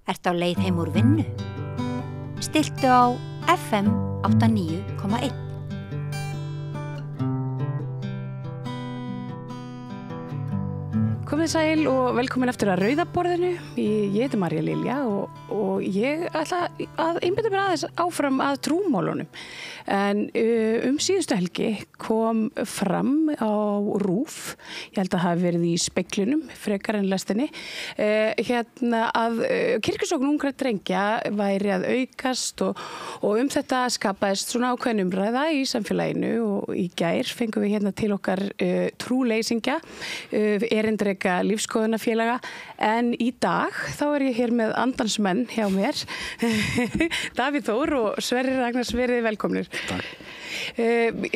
Ertu á leið heim úr vinnu? Stilltu á FM 89,1. Komið sæl og velkomin eftir að Rauðaborðinu. Ég heiti Marja Lilja og ég ætla að einbeita mér aðeins áfram að trúmálunum. En síðustu helgi kom fram á RÚV, ég held að hafi verið í Speglinum, frekar en lestinni, að kirkjusókn ungra drengja væri að aukast og þetta skapaðist svona ákveðin umræða í samfélaginu og í gær fengum við hérna til okkar trúleysingja, erindreka lífskoðunarfélaga, en í dag þá ég hér með andansmenn hjá mér, Davíð Þór og Sverrir Ragnars, verið velkomnir. Takk.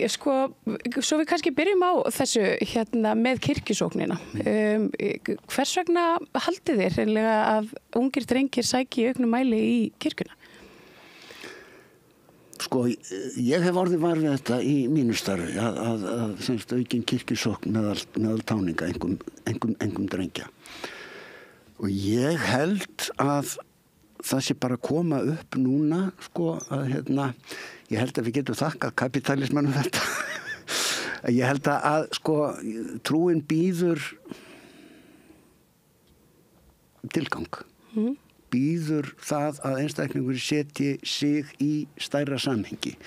Svo við kannski byrjum á þessu hérna með kirkjusóknina. Hvers vegna haldið þér hreinlega að ungir drengir sæki í auknum mæli í kirkjuna? Ég hef orðið var við þetta í mínu starfi að aukin kirkjusókn meðal táninga, engum drengja. Og ég held að það sé bara að koma upp núna, ég held að við getum þakkað kapitalismanum þetta. Ég held að trúin býður tilgang. Býður það að einstaklingur setji sig í stærra samhengi.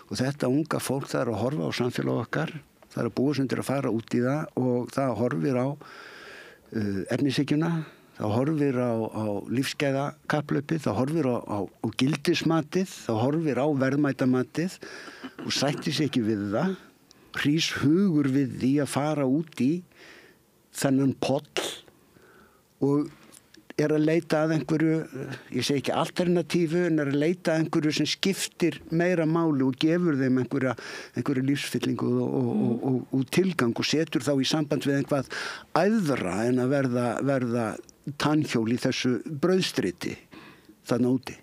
Og þetta unga fólk, það að horfa á samfélag okkar, það að búa sem til að fara út í það og það horfir á efnishyggjuna, það horfir á lífsgæðakapphlaupið, það horfir á gildismatið, það horfir á verðmætamatið og sættir sig ekki við það, hrís hugur við því að fara út í þennan poll og að leita að einhverju, ég segi ekki alternatífu, en að leita að einhverju sem skiptir meira máli og gefur þeim einhverju lífsfyllingu og tilgang og setur þá í samband við einhvað æðra en að verða tannhjól í þessu brauðstriti þarna úti.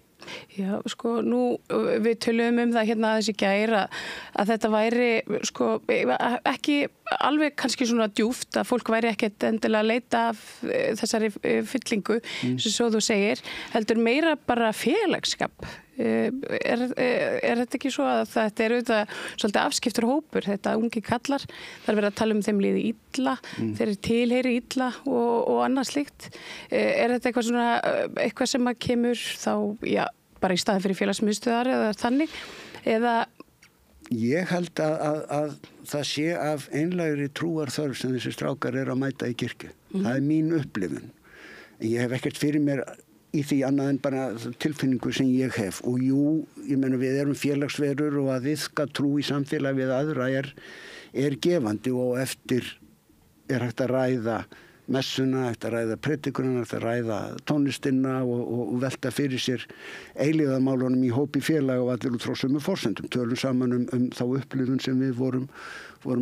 Já, nú við töluðum það hérna þessi gær að þetta væri ekki alveg kannski svona djúpt að fólk væri ekkert endilega að leita af þessari fyllingu, sem svo þú segir, heldur meira bara félagsskap. Er þetta ekki svo að þetta auðvitað svolítið afskiptur hópur, þetta ungi kallar, það verið að tala um þeim líði illa, þeir tilheyri illa og annað slíkt. Er þetta eitthvað sem að kemur þá, bara í staði fyrir félagsmiðstöðar eða þannig, eða? Ég held að það sé af einlægri trúarþörf sem þessi strákar að mæta í kirkju. Það er mín upplifun. En ég hef ekkert fyrir mér í því annað en bara tilfinningu sem ég hef. Og jú, ég meina við erum félagsverur og að iðka trú í samfélagi við aðra er gefandi og eftir hægt að ræða messuna, hægt að ræða predikunina, hægt að ræða tónlistina og velta fyrir sér eilífðarmálunum í hópi félaga og allir út frá sömu forsendum. Tölum saman um þá upplifun sem við vorum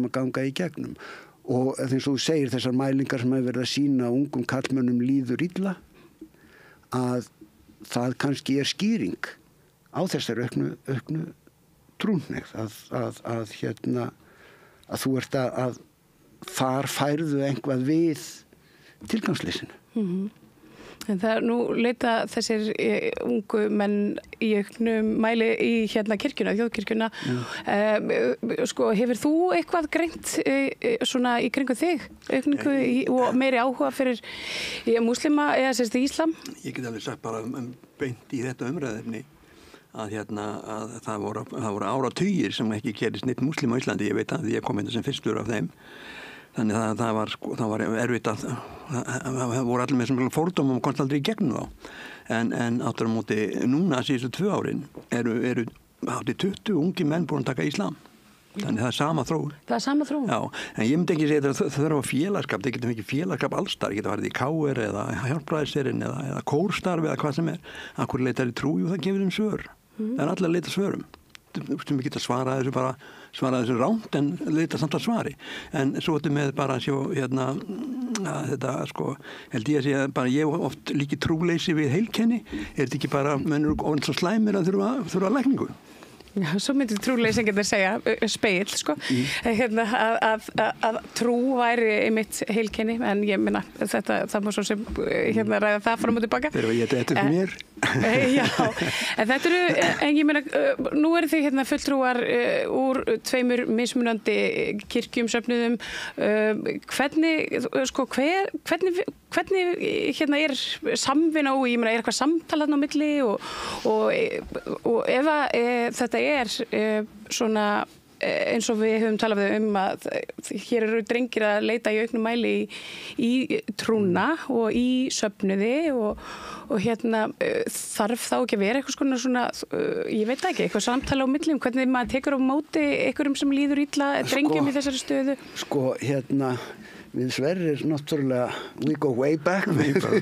að ganga í gegnum. Og eins og þú segir, þessar mælingar sem hefur verið að sýna ungum karlmönnum líður illa, að það kannski er skýring á þessari auknu trúnhneigð, að þú ert að þar færðu einhvað við tilgangsleysinu. En það nú leita þessir ungu menn í auknum mæli í kirkjuna, þjóðkirkjuna. Hefur þú eitthvað greint svona í kringu þig, aukningu og meiri áhuga fyrir múslima eða sérst íslam? Ég get alveg sagt bara beint í þetta umræðefni að það voru áratugir sem ekki gerist neitt múslima á Íslandi. Ég veit að ég kom hérna sem fyrstur af þeim. Þannig að það var erfitt að það voru allir með sem fordómum og komst aldrei í gegnum þá. En áttur á móti núna síðustu 2 árin eru 20 ungi menn búin að taka íslam. Þannig það er sama þróun. Það er sama þróun? Já, en ég myndi ekki segja að það þarf að félagsskap. Það getur ekki félagsskap allstar. Það getur farið í KR eða hjálpræðisserinn eða kórstarf eða hvað sem er. Akkur leitar í trú og það gefur þeim svör. Það er allir að leita svörum. Við geta svara þessu ránt en leita samt að svari. En svo þetta með bara þetta held ég að segja bara ég oft líki trúleysi við heilkenni. Er þetta ekki bara mennur og svo slæmir að þurfa lækningu? Já, svo myndir trúleysingarnir segja spegill, sko, að trú væri einmitt heilkenni, en ég meina það má svo sem ræða það fram og tilbaka. Þegar ég þetta fyrir mér. Já, en þetta en ég meina, nú eru þið fulltrúar úr 2 mismunandi kirkjum söfnuðum. Hvernig, sko, hvernig er samvinna og ég meina, er eitthvað samtal þarna á milli og ef þetta svona eins og við höfum talað að hér eru drengir að leita í auknum mæli í trúna og í söfnuði og þarf þá ekki að vera eitthvað svona, ég veit ekki, eitthvað samtala á millum, hvernig maður tekur á móti einhverjum sem líður illa, drengjum í þessari stöðu? Sko, við Sverrir náttúrulega, we go way back.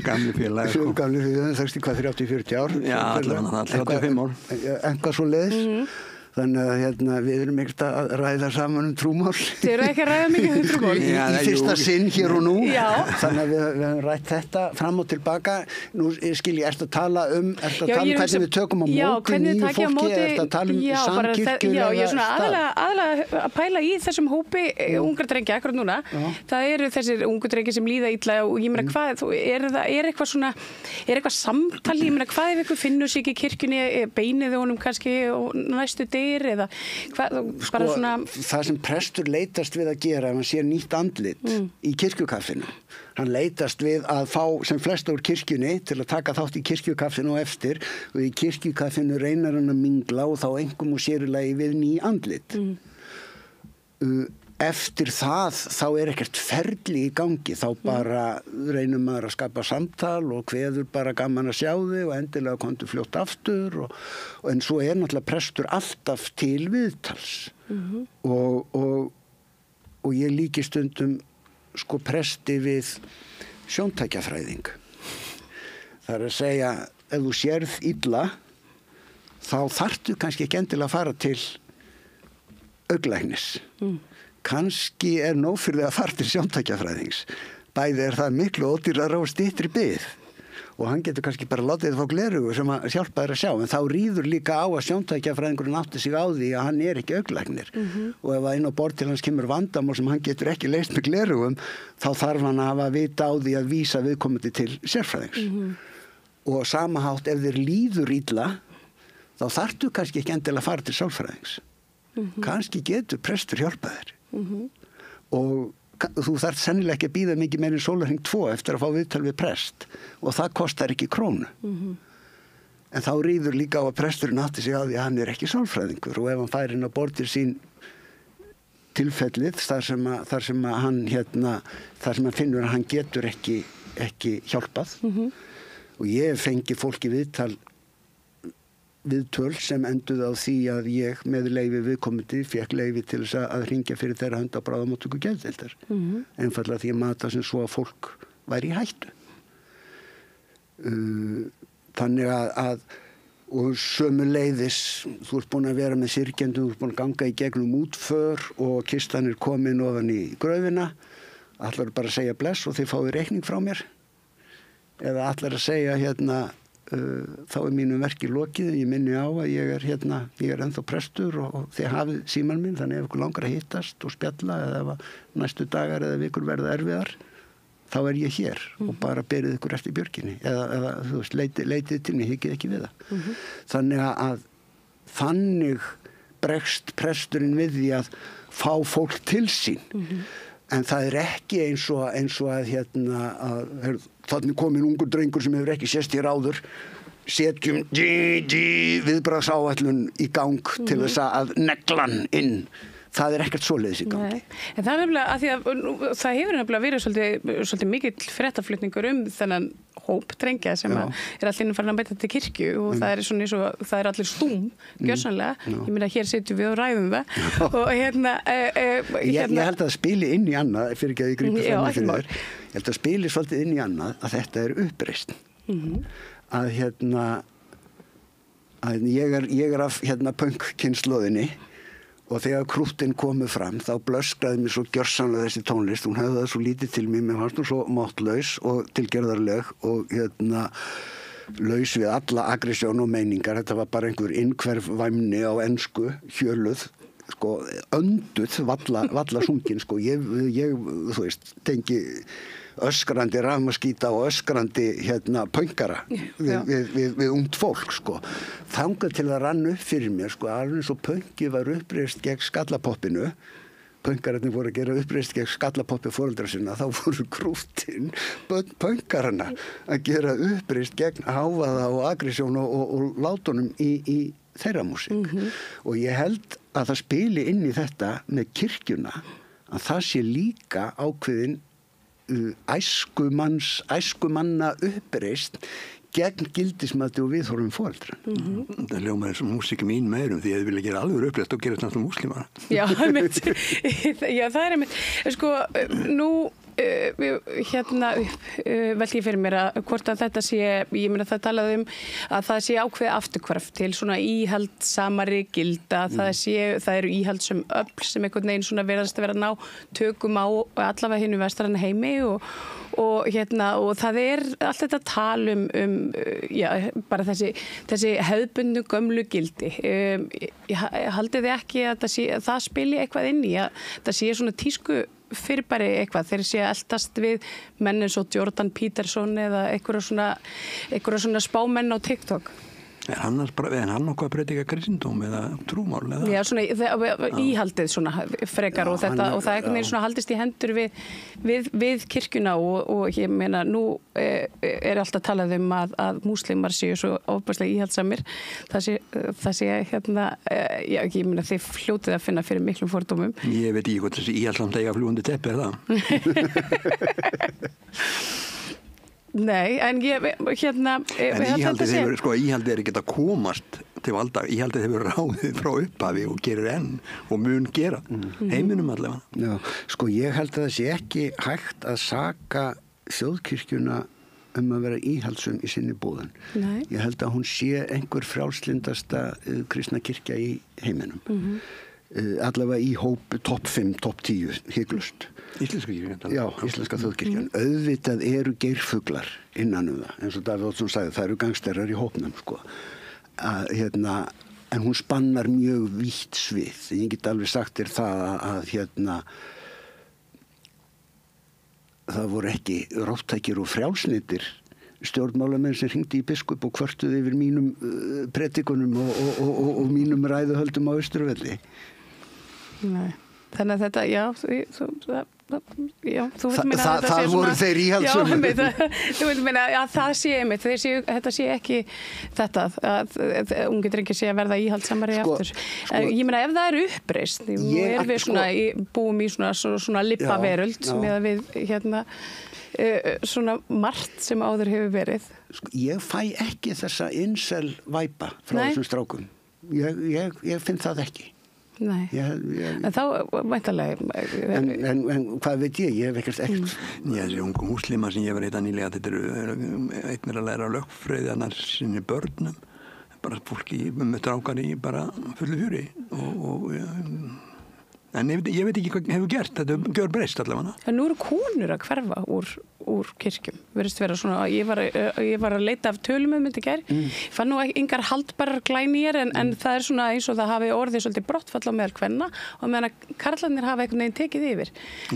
Gamli félag. Gamli félag, 30-40 ár. Já, allavega 35 ár. Eitthvað svo leiðis. Þannig að við erum ekkert að ræða saman trúmál. Þið eru ekki að ræða mikið trúmál? Í fyrsta sinn hér og nú. Já. Þannig að við höfum rætt þetta fram og tilbaka. Nú skil ég, ertu að tala um hvernig við tökum á móti nýju fólki, ertu að tala um samkirkjur Já, ég er svona aðalega að pæla í þessum hópi ungar drengja akkurat núna. Það eru þessir ungu drengir sem líða illa og ég meina hvað, er eitthvað samtal, ég meina hvað ef ykkur finnur sig ekki í kirkjunni, beinið honum kannski og næstu eða hvað, bara svona það sem prestur leitast við að gera ef hann sér nýtt andlit í kirkjukaffinu, hann leitast við að fá sem flesta úr kirkjunni til að taka þátt í kirkjukaffinu og eftir og í kirkjukaffinu reynar hann að mingla og þá einhverjum og sérilegi við ný andlit eftir það þá er ekkert ferli í gangi, þá bara reynum maður að skapa samtal og kveður bara gaman að sjá þig og endilega komdu fljótt aftur en svo er náttúrulega prestur alltaf til viðtals og ég líki stundum sko presti við sjóntækjafræðing. Það er að segja ef þú sérð illa þá þarftu kannski ekki endilega að fara til augnlæknis. Kannski er nóg fyrir því að fara til sjóntækjafræðings. Bæði það miklu ódýrara og styttri bið og hann getur kannski bara látið þið fá gleraugu sem að hjálpa þér að sjá en þá ríður líka á að sjóntækjafræðingurinn átti sig á því að hann er ekki augnlæknir og ef að inn á borð til hans kemur vandamál sem hann getur ekki leyst með glerugum þá þarf hann að hafa vita á því að vísa viðkomandi til sérfræðings og samahátt ef þér líður illa þá þarftu kannski ekki endilega að fara til sálfræðings kannski getur prestur hjálpað þér og þú þarft sennilega ekki að bíða mikið meira en sólarhring 2 eftir að fá viðtal við prest og það kostar ekki krónu en þá ríður líka á að presturinn átti sig á því að hann er ekki sálfræðingur og ef hann fær inn á borð til sín tilfellið þar sem hann finnur að hann getur ekki hjálpað og ég fengi fólki viðtöl sem enduði á því að ég með leyfi viðkomandi fékk leyfi til þess að hringja fyrir þeirra hönd á bráðamóttöku geðdeildar einfaldlega því að mata sem svo að fólk væri í hættu þannig að og sömuleiðis þú ert búin að vera með syrgjendum, þú ert búin að ganga í gegnum útför og kistan er komin ofan í gröfina allar bara að segja bless og þið fáið reikning frá mér eða allar að segja þá er mínum verki lokið en ég minni á að ég er ennþá prestur og þið hafið síman minn þannig ef ykkur langar að hittast og spjalla eða ef næstu dagar eða vikur verða erfiðar þá er ég hér og bara berið ykkur eftir björginni eða þú veist, leitið til mig, higgið ekki við það þannig bregst presturinn við því að fá fólk til sín en það er ekki eins og að þannig komin ungur drengur sem hefur ekki sést hér áður setjum viðbragðsáætlun í gang til þess að neglan inn það er ekkert svoleiðis í gangi. En það er nefnilega að því að það hefur nefnilega verið svolítið mikill fréttaflutningur þennan hóp drengja sem er allir farin að beita til kirkju og það er svona eins og það er allir stúm gjörsamlega, ég meina hér sitjum við og ræðum það og Ég held að það spili inn í annað fyrir ekki að ég grípa fram fyrir þér ég held að spili svolítið inn í annað að þetta er uppreisn að ég er af punk-kynslóðinni og þegar krúttin komu fram þá blöskraði mér svo gjörsamlega þessi tónlist hún hefði það svo lítið til mér fannst hún svo máttlaus og tilgerðarleg og laus við alla aggressjón og meiningar, þetta var bara einhver innhverf væmni á ensku, hjöluð, sko, önduð, valla sungin, sko, ég, þú veist, tengi öskrandi rafmaskíta og öskrandi pöngara við ungt fólk, sko. Þangað til það rann upp fyrir mér, sko, alveg eins og pöngi var uppreist gegn skallapoppinu, pöngararnir voru að gera uppreist gegn skallapoppi foreldra sinna, þá voru krúftin pöngarana að gera uppreist gegn hávaða og aggressjón og látunum í þeirra músík. Og ég held að það spili inn í þetta með kirkjuna, að það sé líka ákveðin æskumanna uppreist gegn gildismati og viðhorfum foreldra. Það ljómar eins og músík mín meirum því að þið vilja gera alveg uppreist og gera þetta múslimar. Já, það er einmitt. Sko, nú velti ég fyrir mér að hvort að þetta sé, ég meina það talaði að það sé ákveðið afturhvarf til svona íhaldsamari gilda, það eru íhaldsum öfl sem einhvern veginn svona verðast að vera að ná tökum á allavega hinu vestræna heimi og það allt þetta tal bara þessi hefðbundnu gömlu gildi. Haldið þið ekki að það spili eitthvað inn í að það sé svona tísku fyrirbæri eitthvað, þeir sé að eltast við menn eins og Jordan Peterson eða einhverja svona spámenn á TikTok? Er hann okkur að predika kristindóm eða trúmál? Eða? Já, svona íhaldið svona frekar og það einhvern veginn svona haldist í hendur við kirkjuna og ég meina nú alltaf talað að múslimar séu svo ofbærslega íhaldsamir. Það sé ég meina þið fljótið að finna fyrir miklum fordómum. Ég veit ekki hvað þessi íhaldsamt eiga fljúandi teppi er það. Nei, en íhaldið er ekki að komast til valda, íhaldið hefur ráðið frá upphafi og gerir enn og mun gera, heiminum allavega. Já, sko ég held að það sé ekki hægt að saka þjóðkirkjuna að vera íhaldsum í sinni búðun. Nei. Ég held að hún sé einhver frjálslyndasta kristna kirkja í heiminum. Allavega í hóp topp 5, topp 10 hygglust. Íslenska kirkjan? Já, íslenska þjóðkirkjan. Auðvitað eru geirfuglar innan það, eins og Davíð Oddsson sagði, það eru gangsterar í hópnum, sko. En hún spannar mjög vítt svið. Ég get alveg sagt þér það að það voru ekki róttækir og frjálsnýttir stjórnmálamenn sem hringdi í biskup og kvörtuði yfir mínum predikunum og mínum ræðuhöldum á Austurvelli. Nei. Þannig að þetta, þú vilt meina að það voru þeir íhaldsum. Já, þú vilt meina að það sé einmitt, þetta sé ekki þetta, að ungi drengir sé að verða íhaldsamari aftur. Ég meina ef það eru uppreist, nú erum við búum í svona lippaveröld með að við svona margt sem áður hefur verið. Ég fæ ekki þessa incel væpa frá þessum strákum. Ég finn það ekki. Nei, en þá væntanlega en hvað veit ég hef ekkert þessi ungu múslima sem ég var heita nýlega, þetta eru einn að læra lögfræði annars sinni börnum, bara fólki með strákar í bara fullu fjöri en ég veit ekki hvað hefur gert, þetta gjör breyst allavega. En nú eru konur að hverfa úr kirkjum, verðist vera svona, ég var að leita af tölum þetta í gær, fann nú engar haldbarar glænýjar en það er svona eins og það hafi orðið svolítið brottfall á meðal kvenna og meðan að karlarnir hafa einhvern veginn tekið yfir.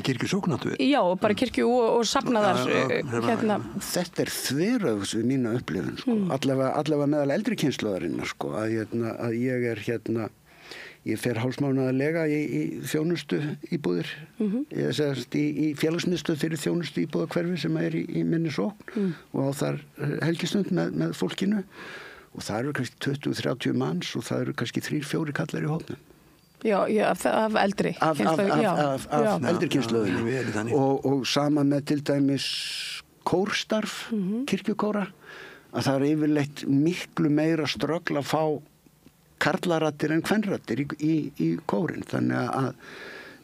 Kirkjusóknatu? Já, bara kirkju og safnaðar Þetta er þveröfs við mína upplifun, sko. Allavega meðal eldri kynslóðarinnar, sko, að ég er ég fer hálfsmánaðarlega í þjónustu íbúðir, eða segast í félagsmiðstöð fyrir þjónustu íbúðarhverfi sem er í minni sókn og á þar helgistund með fólkinu og það eru kannski 20-30 manns og það eru kannski 3-4 kallar í hópnum. Já, af eldri af eldri kynslóðinu og sama með til dæmis kórstarf, kirkjukóra, að það er yfirleitt miklu meira ströggl að fá karlarattir en kvenrattir í kórin. Þannig að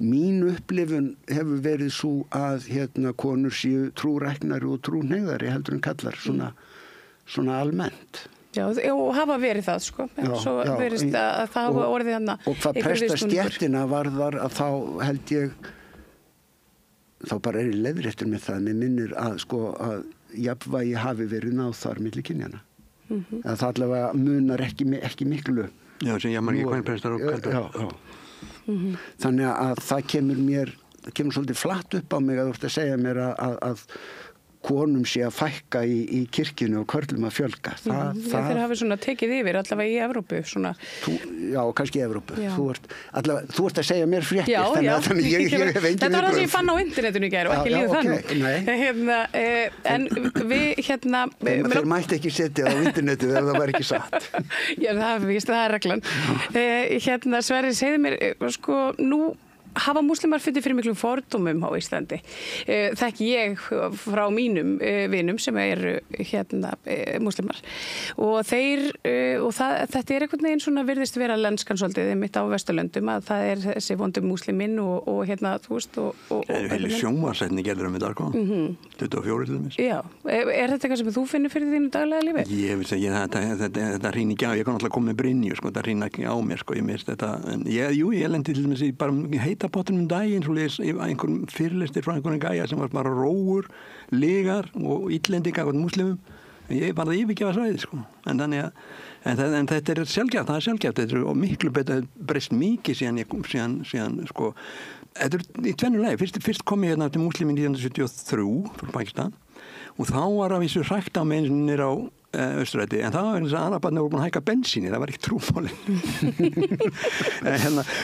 mín upplifun hefur verið svo að konur séu trúræknari og trúhneigðari heldur en kallar svona almennt. Já, og hafa verið það, sko. Svo verist að það hafa orðið hana. Og hvað prestastéttina varðar að þá held ég, þá bara er ég leiðréttur með það, mér minnir að jafnvægi hafi verið náð þar milli kynjanna. Það allavega munar ekki miklu. Já, sem jammar ekki kvenprestar og kaldur. Já. Þannig að það kemur svolítið flatt upp á mig að þú ert að segja mér að konum sé að fækka í kirkjunu og körlum að fjölga. Þeir hafi svona tekið yfir allavega í Evrópu. Já, kannski í Evrópu. Þú ert að segja mér fréttir. Já. Þannig ég hef engin viðbrögð. Þetta var það sem ég fann á internetinu í gær og ekki lífið þannig. En við... Þeir mætti ekki setja á internetinu ef það var ekki satt. Já, það er reglan. Sverrir, segðu mér, nú hafa múslimar fundið fyrir miklum fordómum á Íslandi. Þekki ég frá mínum vinum sem eru múslimar og þetta er einhvern veginn svona virðist vera lenskan svolítið mitt á Vesturlöndum að það er þessi vondum músliminn og þú veist Heilig sjónvarpsþættir gerður þetta 24 til dæmis. Já, er þetta eitthvað sem þú finnur fyrir þínu daglega lífi? Ég vil segja þetta rýn ekki á, ég kann alltaf koma með brynju, þetta rýn ekki á mér, ég mist þetta, ég lendi til dæmis bara heita pottunum daginn, svo leys einhverjum fyrirlestir frá einhverjum gæja sem var bara rógur, ligar og illendinga og muslimum. Ég var það yfirgefa svæðið, En þetta er sjálfgæft, þetta er miklu betur breyst mikið síðan þetta er í tvennu lagi. Fyrst kom ég hérna til muslimin 1973 frá Pakistan og þá var að vísu hrækt á með eins á Austurræti, en það var vegna þess að arabarnir voru búin að hækka bensíni, það var ekki trúmálin.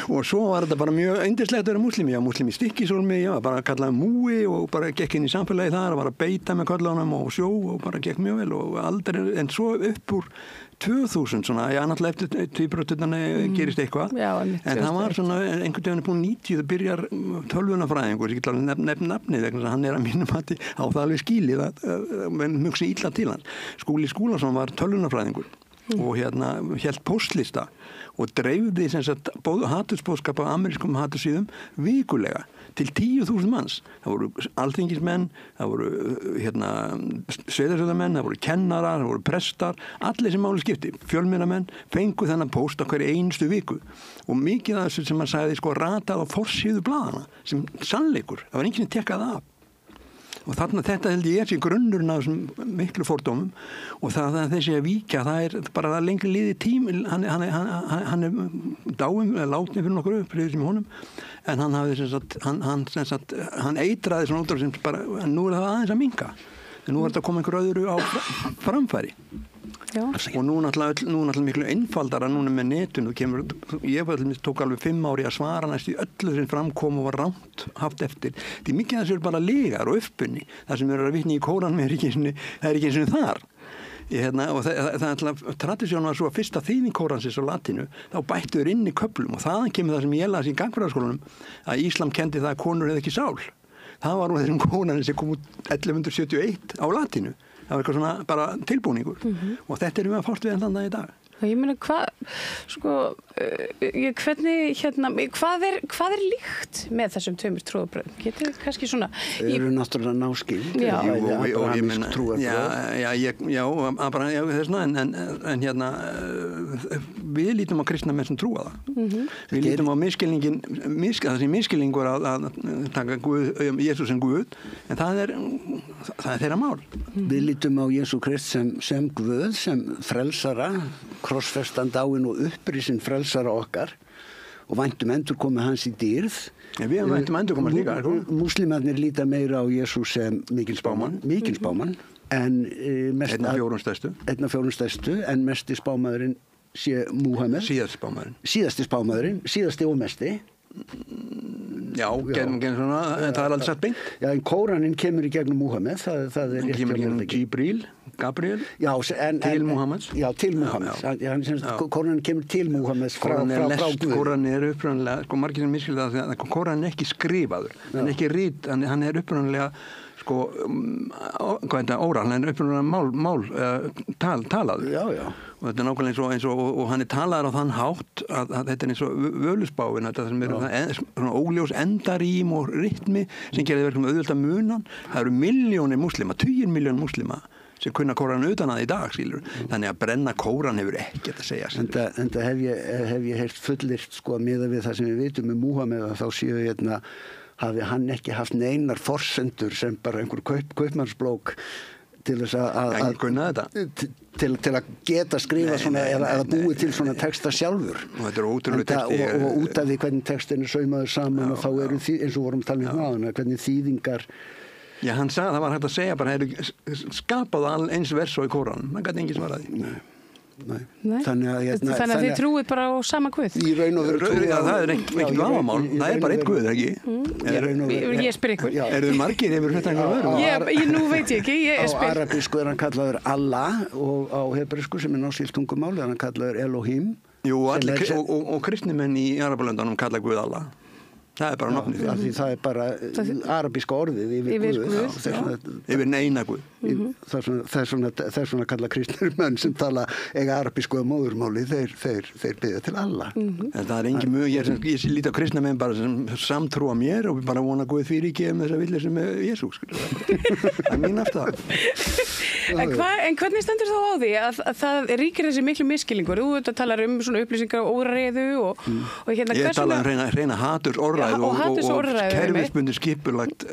Og svo var þetta bara mjög yndislegt að vera múslimi, múslimi Stykkishólmi, bara kallaði múi og bara gekk inn í samfélagi þar og bara beita með köllunum og sjó og bara gekk mjög vel og aldrei, en svo upp úr 2000 svona, náttúrulega eftir tvíbrotturna gerist eitthvað, en það var svona einhvern veginn búin 90, það byrjar tölvunafræðingur, ég get alveg nefn nafnið vegna þess að hann er að mínum mati á það alveg skilið menn mjög sér illa til hann. Skúli Skúlason var tölvunafræðingur og hélt póstlista og dreifði hatursboðskap á amerískum hatursíðum vikulega til 10.000 manns. Það voru alþingismenn, það voru sveitarstjórnarmenn, það voru kennarar, það voru prestar, allir sem máli skipti, fjölmiðlamenn fengu þennan póst á hverju einustu viku og mikið af þessu sem hann sagði ratað á forsíðu blaðana sem sannleikur, það var enginn sem tekkaði af. Og þetta held ég sé grunnurinn af þessum miklu fordómum og það þessi að víkja, það er bara lengri liði tími, hann er dáinn, látinn fyrir nokkur upp sem honum, en hann hafði hann eitraði svona út af sem bara, en nú er það aðeins að minnka, en nú er þetta að koma einhver öðru á framfæri. Já. Og nú náttúrulega miklu einfaldara núna með netun ég tók alveg 5 ári að svara næst í öllu sem framkom og var rámt haft eftir, því mikið þessu er bara legar og uppbunni, það sem eru að vitni í Kóranum það er ekki eins og þar og það er alltaf tradisjón var svo að fyrsta þýðing Kóransins á latinu þá bættuður inn í köflum og þaðan kemur það sem ég las í gangfræðaskólanum að Íslam kendi það að konur hefði ekki sál, það var þessum Kóranin sem kom út 1171 á latinu. Það var eitthvað svona bara tilbúningur og þetta erum við að fást við enn í dag. Ég meina hvað er líkt með þessum tveimur trúarbröðum? Getur kannski svona... Þau eru náttúrulega náskýld. Já. Abrahamísk trúarbröð. En við lítum á kristna menn sem trúa það. Við lítum á þessi misskilningur að taka Jesús sem Guð, en það er þeirra mál. Við lítum á Jesú Krist sem Guð, sem frelsara, krossfestan dáinn og upprisinn frelsara okkar og væntum endurkomu hans í dýrð. Við væntum endurkomu líka. Múslimarnir líta meira á Jesús sem mikilspámann, en einn af fjórum stærstu, en mesti spámaðurinn sé Múhameð. Síðasti spámaðurinn, síðasti og mesti. Já, gegnum svona, en það er aldrei satt beint. Já, en Kóraninn kemur í gegnum Múhameð, það er kemur í gegnum Gabriel, til Múhameds. Já, til Múhameds. Kóraninn kemur til Múhameds frá Guð. Kóraninn er upprunnilega, margir sem miskilja það að Kóraninn er ekki skrifaður, hann er ekki rit, hann er upprunnilega óral, hann er upprunnilega talaður. Já. Og þetta er nákvæmlega eins og hann er talaður á þann hátt að þetta er eins og völusbáin, þetta sem eru svona óljós endarím og rytmi sem gerir verkum auðvitað munan. Það eru milljónir múslima, 10 milljónir múslima sem kunna Kóran utan að í dag, skilur. Þannig að brenna Kóran hefur ekkert að segja. Enda hef ég heyrt fullyrt miðað við það sem við vitum um Múhameð að þá séu hafi hann ekki haft neinar forsendur sem bara einhver kaupmannsblók til þess að kunna þetta. Til að geta skrifa svona eða búið til svona texta sjálfur. Og þetta ótrúlega texti. Og út af því hvernig textin saumaður saman og þá eru eins og vorum talað áðan hvernig þýðingar. Já, hann sagði, það var hægt að segja bara, skapaðu eins vers og í Kóranum. Það gæti enginn svarað því. Nei. Þannig að þið trúið bara á sama Guð. Í raun og veru trúið. Það er ekki vafamál. Það er bara einn Guð, ekki? Ég spyr ykkur. Eru þið margir yfir þetta einhver öðru? Nú veit ég ekki, ég spyr. Á arabísku hann kallaður Allah og á hebresku sem náskylt tungumáli hann kallaður Elohim. Jú, og kristnimenn í Arabalöndunum kalla Guð Allah. Það er bara nafnið því. Því það er bara arabíska orðið yfir Guð. Yfir eina Guð. Það er svona kalla kristnir menn sem tala eiga arabísku móðurmáli, þeir biðja til Allah. En það er engin mjög, ég líti á kristna menn bara sem samtrúa mér og bara vona Guð fyrir ekki þessa vilja sem er Jesús. Það er mín aftur. En hvernig stendur þá á því að það ríkir þessi miklu misskilningur? Þú talar svona upplýsingar og óreiðu og hérna ég tala reyna hatursorðræðu og kerfisbundið skipulagt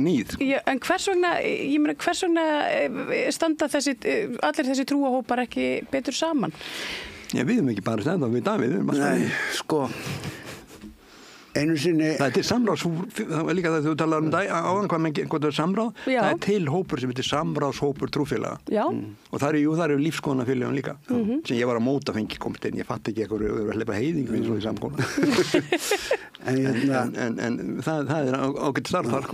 nýð. En hvers vegna standa allir þessi trúahópar ekki betur saman? Já, við erum ekki bara standa við Davíð. Nei, sko einu sinni það er til samráðs, það er líka það þú talar áðan hvað það er samráð. Já. Það er til hópur sem heitir samráðshópur trúfélaga. Já. Og það eru lífskoðunarfélögum líka sem ég var að móta fengi komst inn, ég fatt ekki eitthvað þau að hleypa heiðingum eins og í samkóla. en það er ágætt starf þar.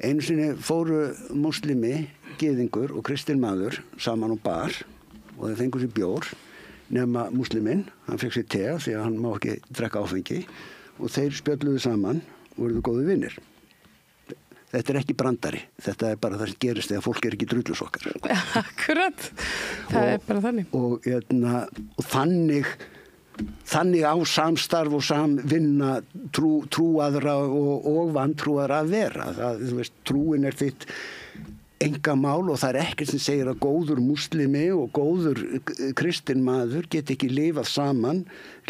Einu sinni fóru muslimi, gyðingur og kristinn maður saman og bar og þeir fengu sér bjór nema musliminn, hann fekk sér te því að hann má ekki drekka áfengi og þeir spjölluðu saman og voruðu góðu vinir. Þetta er ekki brandari. Þetta er bara það sem gerist þegar fólk er ekki drullusokkar. Akkurat. Það er bara þannig. Og þannig á samstarf og samvinna trúaðra og vantrúaðra að vera. Þú veist, trúin er þitt engamál og það er ekkert sem segir að góður muslimi og góður kristinn maður get ekki lifað saman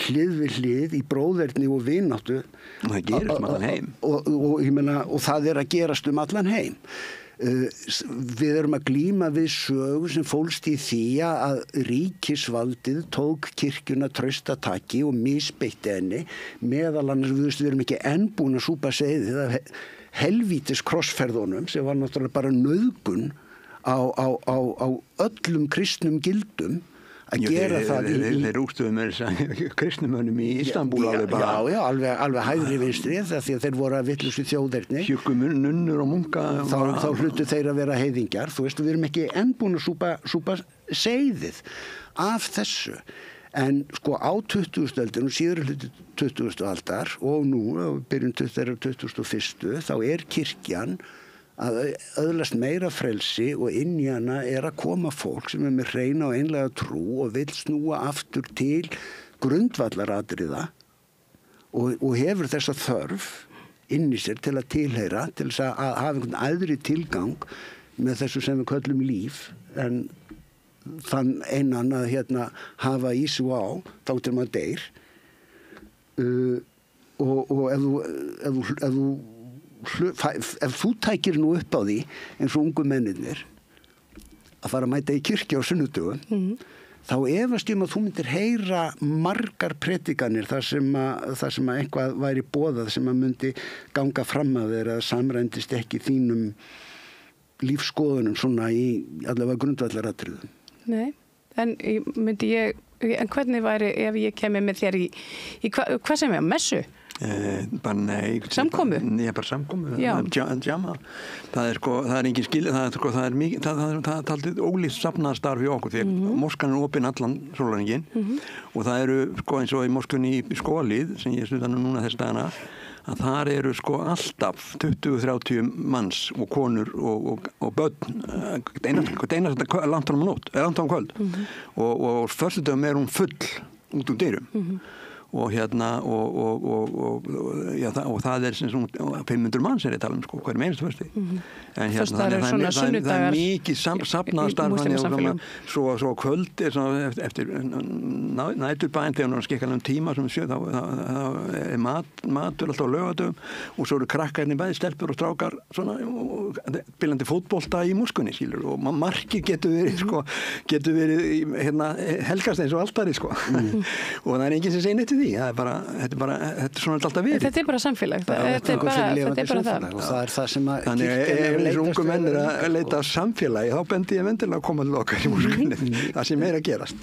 hlið við hlið í bróðerni og vináttu. Það gerist allan heim. Og það er að gerast allan heim. Við erum að glíma við sögu sem fólst í því að ríkisvaldið tók kirkjuna traustataki og misbeitti henni meðal annars við erum ekki enn búin að súpa seiðið að helvítis krossferðunum sem var náttúrulega bara nauðgun á öllum kristnum gildum að gera það þeir rústuðu með kristnumönnum í Istanbúl alveg hægri vinstri því að þeir voru að vitlusi þjóðerni hjúkum nunnur og munka þá hlutu þeir að vera heiðingjar þú veist við erum ekki enn búin að súpa seiðið af þessu. En sko á 20. öldinu, síðari hluti 20. aldar og nú á byrjun 21. þá er kirkjan að öðlast meira frelsi og inn í hana er að koma fólk sem er með hreina og einlega trú og vill snúa aftur til grundvallaratriða og hefur þessa þörf inn í sér til að tilheyra, til þess að hafa einhvern æðri tilgang með þessu sem við köllum líf en þann einan að hafa ísú á þá til maður deyr og ef þú tækir nú upp á því eins og ungu mennirnir að fara að mæta í kirkju á sunnudögum þá efast ég að þú myndir heyra margar predikanir þar sem að eitthvað væri boðað sem að myndi ganga fram að þeirra samræmdist ekki þínum lífskoðunum svona í allavega grundvallaratriðum. Nei, en hvernig væri ef ég kemi með þér í hvað sem er, messu? Bara nei. Samkomu? Nei, bara samkomu. Djama. Það er engin skil, það er mikið, það er aldrei ólíkt safnaðarstarf í okkur því að moskan er opinn allan sólarhringinn og það eru eins og í moskunni í Skólið sem ég stunda núna þess dagana að þar eru alltaf 20-30 manns og konur og börn einast langt á kvöld og föstudögum er hún full út úr dyrum og það sem 500 manns tala sko, hverjum einustu föstu. En það er mikið safnað starf svo kvöld eftir næturbæn þegar hann skikkaði tíma sem sjö, þá matur alltaf á laugardögum og svo eru krakkarnir bæði stelpur og strákar svona spilandi fótbolta í múskunni skilur, og markið getur verið helgast eins og altari sko. Og það er enginn sem segir neitt við því, þetta er svona alltaf verið. Þetta er bara samfélag, þetta er bara það. Og það er það sem að þannig ef ungu menn að leita samfélagi, þá bendi ég vendilega að koma til okkar í múskunni, það sem er að gerast.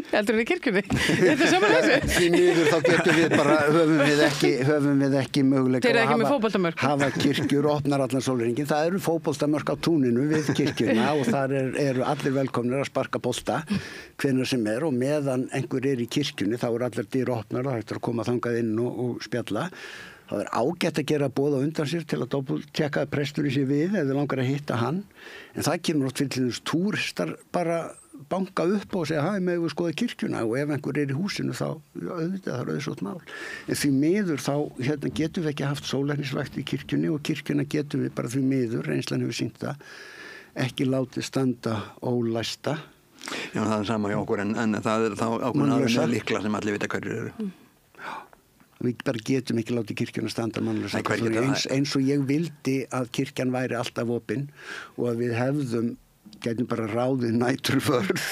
Heldur við kirkjunni? Þetta er saman þessu? Því miður þá getum við bara, höfum við ekki möguleika að hafa kirkjur opnar allan sólarhringinn. Það eru fótboltamörk á túninu við kirkjuna og þar eru allir velkomnir að sparka bolta hvenær sem og meðan einhver í kirkjunni þá eru allir dyr opnar og það hættur að koma þangað inn og spjalla. Það er ágætt að gera boð á undan sér til að doppeltekka að presturinn sé við eða langar að hitta hann. En það kemur oft fyrir þess túristar bara banka upp og segja, hæ, megum við skoða kirkjuna, og ef einhver í húsinu þá auðvitað það er auðvitað mál. En því miður þá getum við ekki haft sólarhringsvakt í kirkjunni og kirkjuna getum við bara því miður, reynslan hefur sýnt það, ekki látið standa ólæsta. Já, það er sama hjá okkur en það er þá ákveðin aðeins líkla sem allir vita hverjir eru. Við bara getum ekki látið kirkjuna standa mannlaust eins og ég vildi að kirkjan væri alltaf opin og að við gætum bara ráðið næturvörð,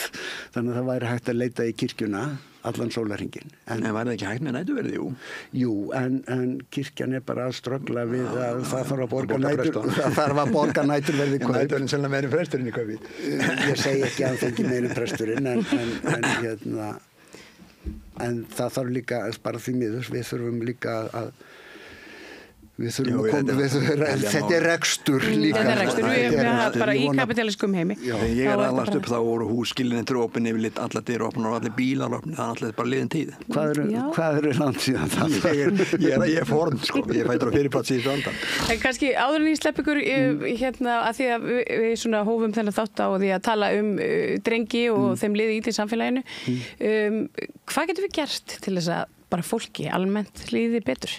þannig að það væri hægt að leita í kirkjuna allan sólarhringinn. En var það ekki hægt með næturverði, jú? Jú, en kirkjan bara að ströggla við að það þarf að borga næturverði kaup. Næturverðin selna meiri presturinn í kaupi. Ég segi ekki að það ekki meiri presturinn, en það þarf líka, bara því miður, við þurfum líka að þetta er rekstur líka. Þetta er rekstur, við bara í kapitaliskum heimi. Ég allast upp þá voru hússkilin opin yfirleitt, allar dyr opin og allir bílar opin, það er bara liðin tíð. Hvað eru langt síðan það? Ég er forn, sko, ég fætur á fyrirplats í þessu andan. En kannski áður en ég slepp ykkur að því að við svona hófum þennan þátt á því að tala drengi og þeim liði í til samfélaginu. Hvað getum við gert til þess að bara fólki almennt líði betur?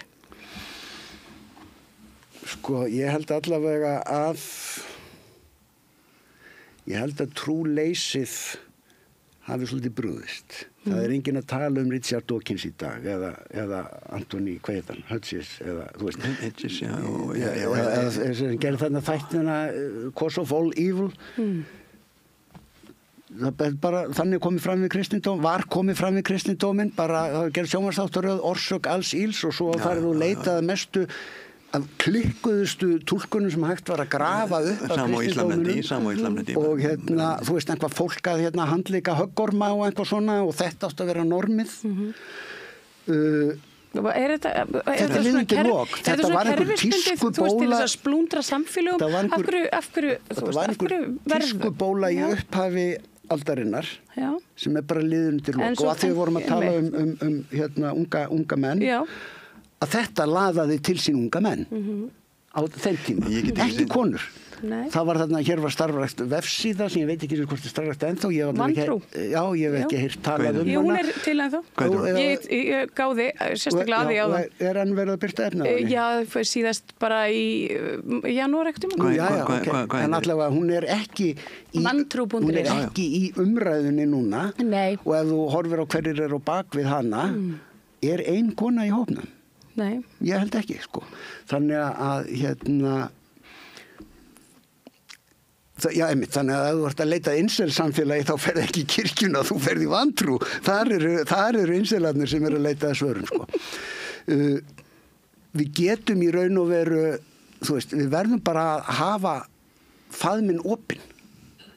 Sko, ég held allavega að trúleysið hafi svolítið brugðist. Það er enginn að tala Richard Dawkins í dag eða Anthony Quaidon, Hutchins eða, þú veist. Hutchins, já. Eða sem gerði þarna þættina Cause of All Evil. Það bara þannig komið fram við kristindóminn, bara það gerði sjónvarpsþáttaröð Orsök alls ills og svo farið og leitaði mestu af klikkuðustu túlkunum sem hægt var að grafa upp af kristindóminum og þú veist einhvað fólk að handleika höggorma og eitthvað svona og þetta átti að vera normið. Þetta var einhver tískubóla til að splúndra samfélögum. Af hverju tískubóla í upphafi aldarinnar sem bara liðin til lok og að því við vorum að tala unga menn að þetta laðaði til sín unga menn á þeim tíma, ekki konur. Það var þarna, hér var starfrækt vefsíða sem ég veit ekki hvort starfrækt ennþá. Vantrú? Já, ég hef ekki heyrt talað hana. Jú, hún er til ennþá. Ég gáði sérstaklega að því á það. Er hann verið að byrta efna? Já, síðast bara í janúar ekkert. En allavega, hún er ekki í umræðunni núna. Nei. Og ef þú horfir á hverjir á bak við hana, er ein kona í hópnum? Nei. Ég held ekki, sko. Þannig að þannig að ef þú ert að leita incel-samfélagi þá ferð ekki í kirkjuna, þú ferð í vantrú. Þar eru incelarnir sem eru að leita að svörum, sko. Við getum í raun og veru, þú veist, við verðum bara að hafa faðminn opinn.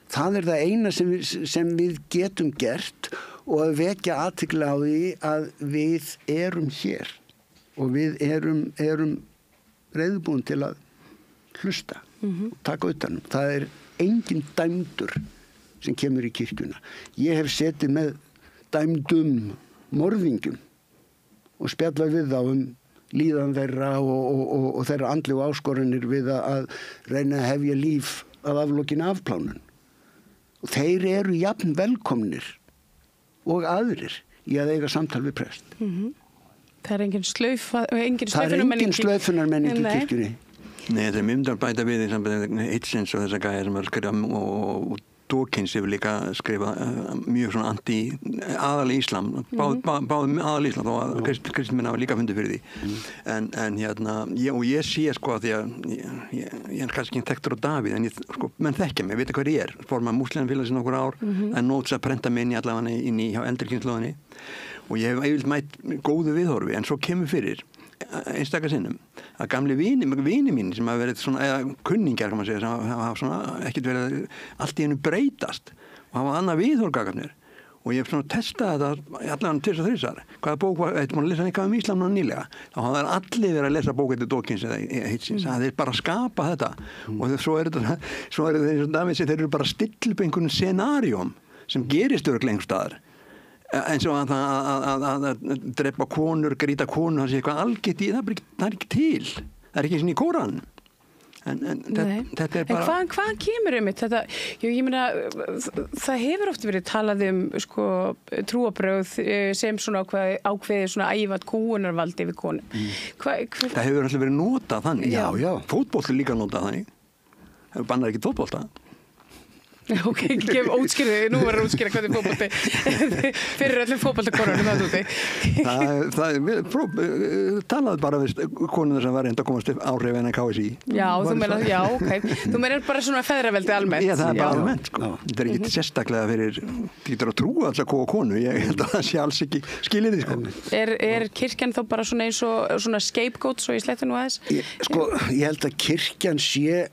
Það er það eina sem við getum gert og að vekja athygli á því að við erum hér og við erum reiðubúin til að hlusta og taka utanum. Það er engin dæmdur sem kemur í kirkjuna. Ég hef setið með dæmdum morðingjum og spjallað við þá líðan þeirra og þeirra andlegu áskorunir við að reyna að hefja líf að aflokinni afplánun. Og þeir eru jafn velkomnir og aðrir í að eiga samtal við prest. Það engin slaufunarmenning í kirkjunni. Nei, það myndar bæta við í sambandi Hitchens og þessa gæja sem skrifa og Dawkins hefur líka skrifað mjög svona aðal íslam, báðum aðal íslam þó að kristmenn hafa líka fundið fyrir því. En ég sé sko að því að ég kannski ekki þekktur á Davíð, en menn þekkja mig, veit hvað ég formað múslimafélags í nokkur ár, en nóts að prenta mig inn í allavega inn í hjá eldri kynslóðinni og ég hef eiginlega mætt góðu viðhorfi, en svo kemur fyrir einstaka sinnum að gamli vini mín sem hafa verið svona, eða kunningjar kann maður segja, sem hafa svona ekkert verið allt í einu breytast og hafa annað viðhorgagafnir og ég hef svona testað þetta allavega 2 og 3 hvaða bók var, eitthvað að lesa eitthvað íslam nú nýlega, þá hafa þær allir verið að lesa bók eftir Dawkins eða Hitchens, það er bara að skapa þetta og svo er þetta eins og Davíð segir, þeir eru bara að stilla upp einhvern scenarium sem gerist örugglega einhvers staðar eins og að drepa konur, grýta konur, það sé eitthvað algjört í, það er ekki til, það er ekki eins og í Kóran. En þetta er bara... En hvaðan kemur þetta? Ég meina, það hefur oft verið talað sko, trúarbrögð sem svona ákveðið svona ævat kúgunarvaldi við konu. Það hefur alltaf verið notað þannig. Já. Fótbolti líka notað þannig. Það bannar ekki fótbolta. Ok, nú verður útskýra hvað er fótbolti fyrir öllum fótboltakonunum það úti. Talaði bara við konuna sem var reynd að komast upp áhrif en KSÍ. Þú meinar bara svona feðraveldi almennt. Já, það er bara almennt, sko. Þetta er ekki sérstaklega fyrir getur að trúa alls að konu, ég held að það sé alls ekki skilir því, sko. Er kirkjan þá bara svona eins og svona scapegoat svo í slettinu aðeins? Ég held að kirkjan sé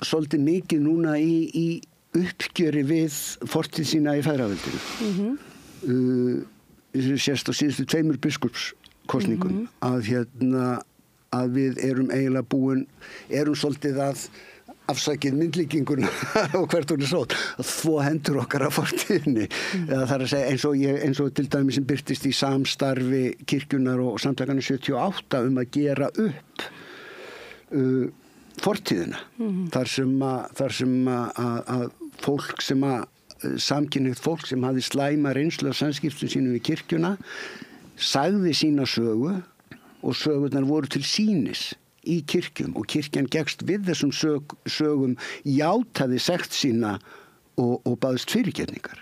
svolítið mikið núna í uppgjöri við fortíð sína í feðraveldinu. Sérst á síðustu 2 biskupskosningum að við erum eiginlega erum svolítið að afsakið myndlíkinguna og hvert hún er sótt að þvo hendur okkar af fortíðinni. Það er að segja eins og til dæmis sem birtist í samstarfi kirkjunar og samtakana 78 að gera upp fortíðina. Þar sem að fólk samkynhneigt fólk sem hafði slæma reynslu af samskiptum sínum við kirkjuna sagði sína sögu og sögurnar voru til sýnis í kirkjum og kirkjan gekkst við þessum sögum játaði sekt sína og baðst fyrirgefningar.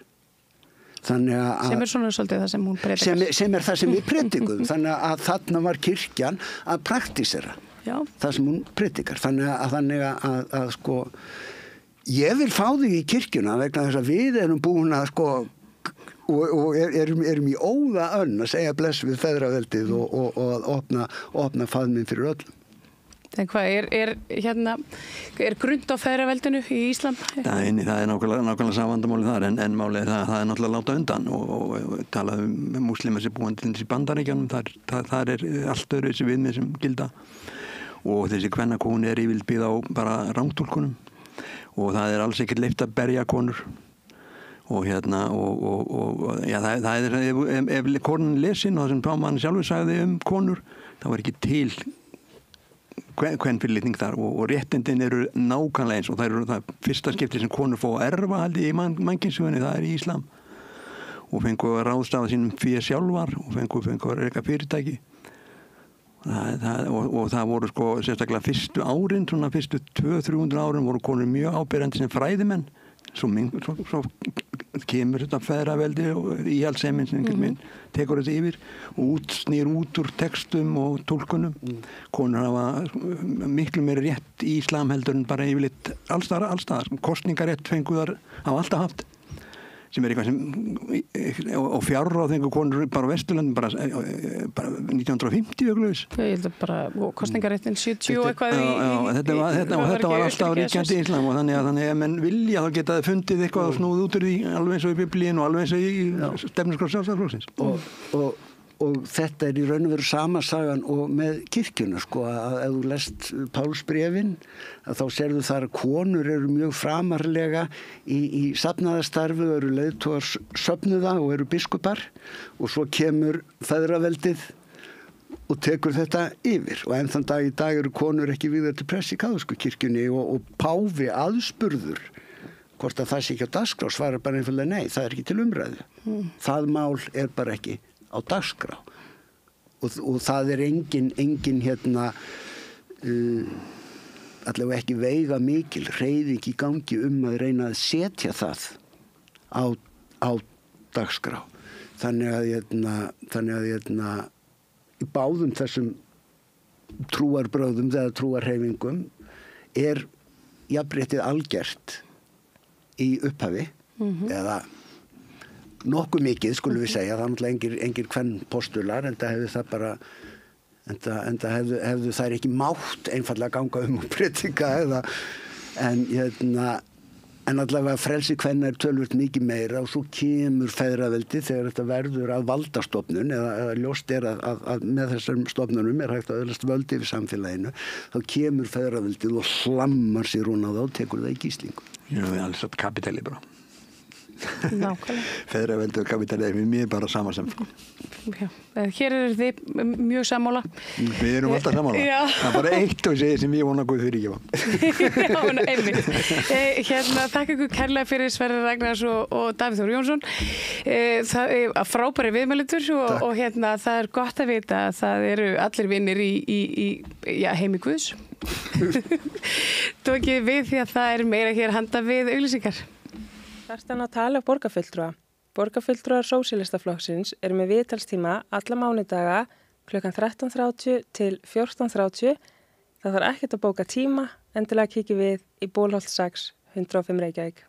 Sem er svona svolítið það sem hún predikar. Sem er það sem við predikuðum. Þannig að þarna var kirkjan að praktísera það sem hún predikar. Þannig að sko ég vil fá þig í kirkjuna vegna þess að við erum búin að sko og erum í óða önn að segja bless við feðraveldið og að opna faðminn fyrir öllum. En hvað er grund á feðraveldinu í Íslam? Það er nákvæmlega samandamáli þar en málið það er náttúrulega láta undan og talað múslima sem búin til þessi bandaríkjanum þar er allt öðru þessi viðmið sem gilda og þessi kvennakóni er yfirleitt byggð á bara rángtúlkunum og það er alls ekkert leyft að berja konur og ef konan lesin og það sem Páman sjálfur sagði konur, það var ekki til kvenfyrirlitning þar og réttindin eru nákvæmlega eins og það fyrsta skipti sem konur fá að erfa haldið í mannkynsögunni, það er í Íslam og fengu að ráðstafa sínum fyrir sjálfar og fengu að reka fyrirtæki og það voru sko sérstaklega fyrstu árin, svona fyrstu 200-300 árin voru konur mjög áberandi sem fræðimenn svo kemur þetta feðraveldi og íhaldssemin sem einhvern veginn tekur þetta yfir og snýr út úr textum og túlkunum konur hafa miklu meira rétt í Íslam heldur en bara yfirleitt allstaðar kosningarétt fenguðar hafa alltaf haft sem eitthvað sem og fjárráð fengu konur bara á Vesturlöndum bara 1950 öglaus. Ég held að bara kostningaréttin 70 og eitthvað þetta var alltaf ríkjandi í Íslam og þannig að menn vilja þá geta fundið eitthvað og snúið út úr því alveg eins og í Biblíinu og alveg eins og í stefnuskrá Sjálfstæðisflokksins. Og þetta er í raun og veru sama sagan og með kirkjuna sko að ef þú lest Pálsbréfin að þá sérðu þar að konur eru mjög framarlega í safnaðastarfi og eru leiðtogar söfnuða og eru biskupar og svo kemur feðraveldið og tekur þetta yfir og enn þann dag í dag eru konur ekki vígðar til press í kaþólsku kirkjunni og páfi aðspurður hvort að það sé ekki á dagskrá, svarar bara einfallega nei, það er ekki til umræðu. Það mál er bara ekki á dagskrá. Og það er engin hérna, allavega ekki veiga mikil hreyfing í gangi að reyna að setja það á dagskrá. Þannig að í báðum þessum trúarbrögðum eða trúarhreyfingum er jafnréttið algert í upphafi eða nokkuð mikið skulum við segja, það er náttúrulega engir kvenpostular enda hefðu það bara enda hefðu þær ekki mátt einfallega ganga og predika en allavega frelsi kvenna töluvert mikið meira og svo kemur feðraveldi þegar þetta verður að valdastofnun eða ljóst að með þessum stofnunum hægt að öðlast völdi yfir samfélaginu, þá kemur feðraveldið og hlammar sér hún á það og tekur það í gíslingu. Já, við alls að kapitali bara. Nákvæmlega. Feðraveldi og kapitali er mér bara sama sem. Já, hér þið mjög sammála. Við erum alltaf sammála. Já. Það er bara eitt og segið sem ég vona Guð fyrirgefa. Já, einmitt. Þakka ykkur kærlega fyrir Sverrir Ragnars og Davíð Þór Jónsson. Það er frábæri viðmælendur og það er gott að vita að það eru allir vinnir í heimi Guðs. Tókið við því að það er meira hér handa við auglýsingar. Þarftan að tala borgarfulltrúa. Borgarfulltrúar Sósíalistaflokksins eru með viðtalstíma alla mánudaga klukkan 13:30 til 14:30. Það þarf ekkert að bóka tíma, endilega kíkið við í Bólholt 6, 105 Reykjavík.